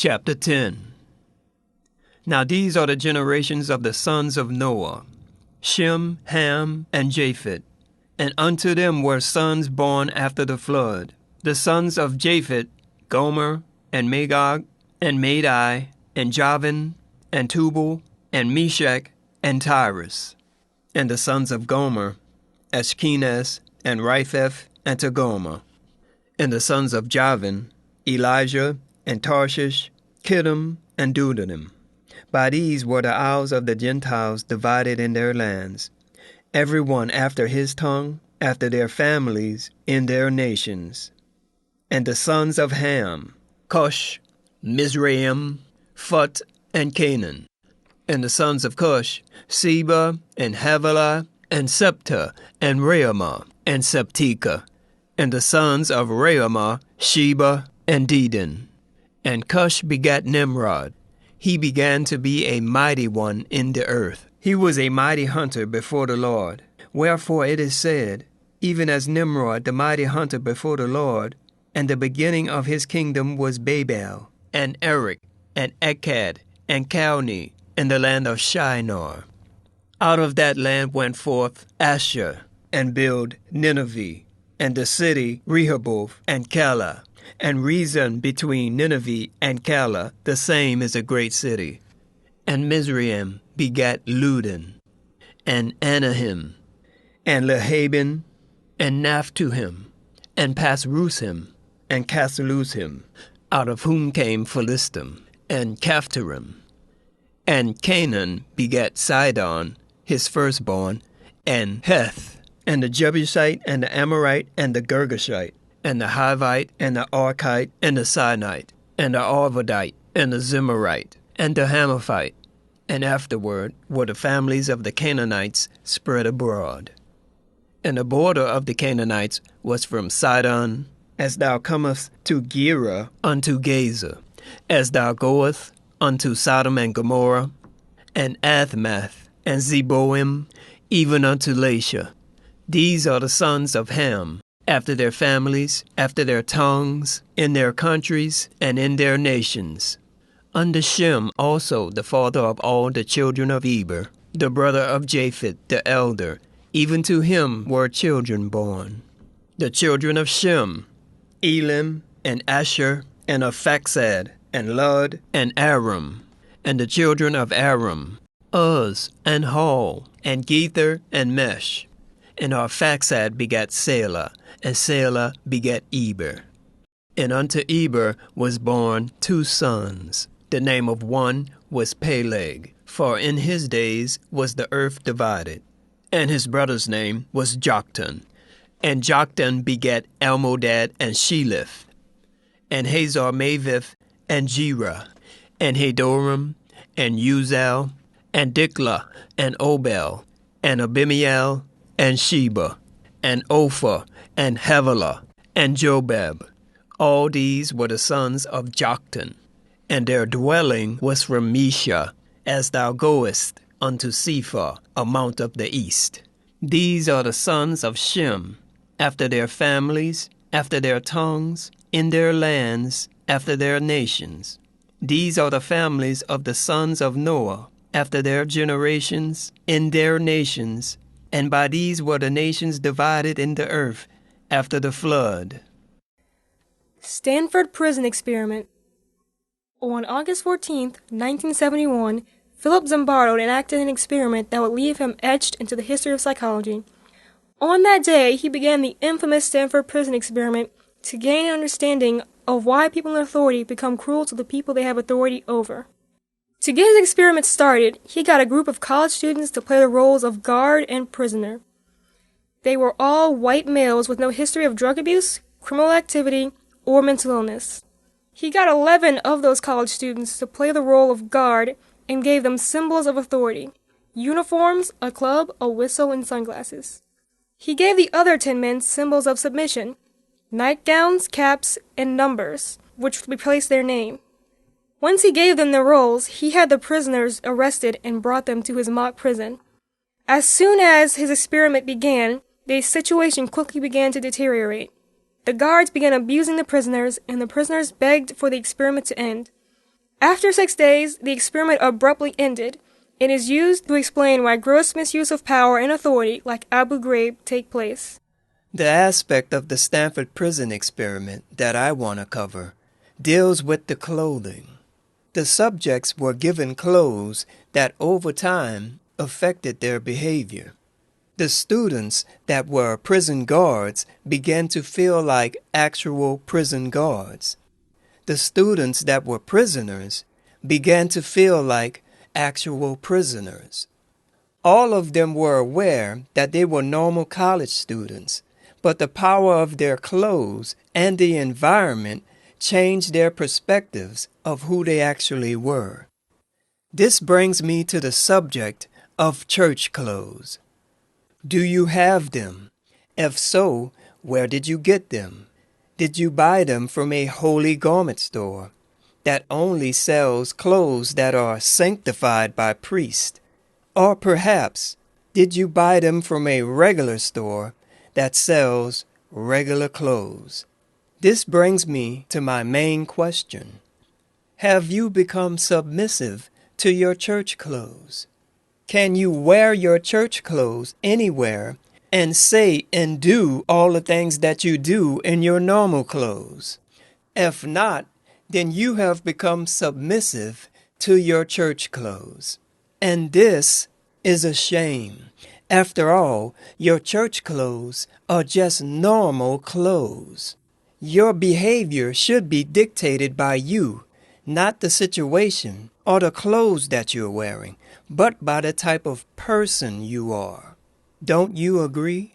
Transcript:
Chapter 10. Now these are the generations of the sons of Noah, Shem, Ham, and Japheth. And unto them were sons born after the flood. The sons of Japheth, Gomer, and Magog, and Madai, and Javan, and Tubal, and Meshach, and Tyrus. And the sons of Gomer, Ashkenaz, and Riphath, and Togarmah. And the sons of Javan, Elijah, and Tarshish, Kittim, and Dudanim. By these were the isles of the Gentiles divided in their lands, every one after his tongue, after their families, in their nations. And the sons of Ham, Cush, Mizraim, Phut, and Canaan. And the sons of Cush, Seba, and Havilah, and Septa, and Reumah, and Septica. And the sons of Reumah, Sheba, and Dedan. And Cush begat Nimrod. He began to be a mighty one in the earth. He was a mighty hunter before the Lord. Wherefore it is said, even as Nimrod, the mighty hunter before the Lord, and the beginning of his kingdom was Babel, and Erech, and Akkad, and Calneh, in the land of Shinar. Out of that land went forth Asher, and built Nineveh, and the city Rehoboth, and Calah. And Rezon between Nineveh and Calah, the same is a great city. And Mizraim begat Ludan, and Anahim, and Lehabim, and Naphtuhim, and Pasrusim, and Casluhim, out of whom came Philistim, and Caphtorim. And Canaan begat Sidon, his firstborn, and Heth, and the Jebusite, and the Amorite, and the Girgashite, and the Hivite, and the Archite, and the Sinite, and the Arvadite, and the Zemarite, and the Hamathite. And afterward were the families of the Canaanites spread abroad. And the border of the Canaanites was from Sidon, as thou comest to Gerar unto Gaza, as thou goest unto Sodom and Gomorrah, and Athmath, and Zeboim, even unto Lasha. These are the sons of Ham, after their families, after their tongues, in their countries, and in their nations. Unto Shem also the father of all the children of Eber, the brother of Japheth the elder, even to him were children born. The children of Shem, Elim, and Asher, and Arphaxad, and Lud, and Aram. And the children of Aram, Uz, and Hul, and Gether, and Mesh. And Arphaxad begat Selah, and Selah begat Eber. And unto Eber was born 2 sons. The name of one was Peleg, for in his days was the earth divided. And his brother's name was Joktan. And Joktan begat Almodad and Sheleph, and Hazar Mavith, and Jerah, and Hadoram, and Uzal, and Diklah, and Obel, and Abimiel, and Sheba, and Ophir, and Havilah, and Jobab. All these were the sons of Joktan, and their dwelling was from Mesha, as thou goest unto Sephar, a mount of the east. These are the sons of Shem, after their families, after their tongues, in their lands, after their nations. These are the families of the sons of Noah, after their generations, in their nations, and by these were the nations divided in the earth after the flood. Stanford Prison Experiment. On August 14, 1971, Philip Zimbardo enacted an experiment that would leave him etched into the history of psychology. On that day, he began the infamous Stanford Prison Experiment to gain an understanding of why people in authority become cruel to the people they have authority over. To get his experiment started, he got a group of college students to play the roles of guard and prisoner. They were all white males with no history of drug abuse, criminal activity, or mental illness. He got 11 of those college students to play the role of guard and gave them symbols of authority: uniforms, a club, a whistle, and sunglasses. He gave the other 10 men symbols of submission: nightgowns, caps, and numbers, which would replace their name. Once he gave them their roles, he had the prisoners arrested and brought them to his mock prison. As soon as his experiment began, the situation quickly began to deteriorate. The guards began abusing the prisoners, and the prisoners begged for the experiment to end. After 6 days, the experiment abruptly ended. It is used to explain why gross misuse of power and authority, like Abu Ghraib, take place. The aspect of the Stanford prison experiment that I want to cover deals with the clothing. The subjects were given clothes that over time affected their behavior. The students that were prison guards began to feel like actual prison guards. The students that were prisoners began to feel like actual prisoners. All of them were aware that they were normal college students, but the power of their clothes and the environment changed their perspectives of who they actually were. This brings me to the subject of church clothes. Do you have them? If so, where did you get them? Did you buy them from a holy garment store that only sells clothes that are sanctified by priests? Or perhaps, did you buy them from a regular store that sells regular clothes? This brings me to my main question. Have you become submissive to your church clothes? Can you wear your church clothes anywhere and say and do all the things that you do in your normal clothes? If not, then you have become submissive to your church clothes. And this is a shame. After all, your church clothes are just normal clothes. Your behavior should be dictated by you, not the situation or the clothes that you're wearing, but by the type of person you are. Don't you agree?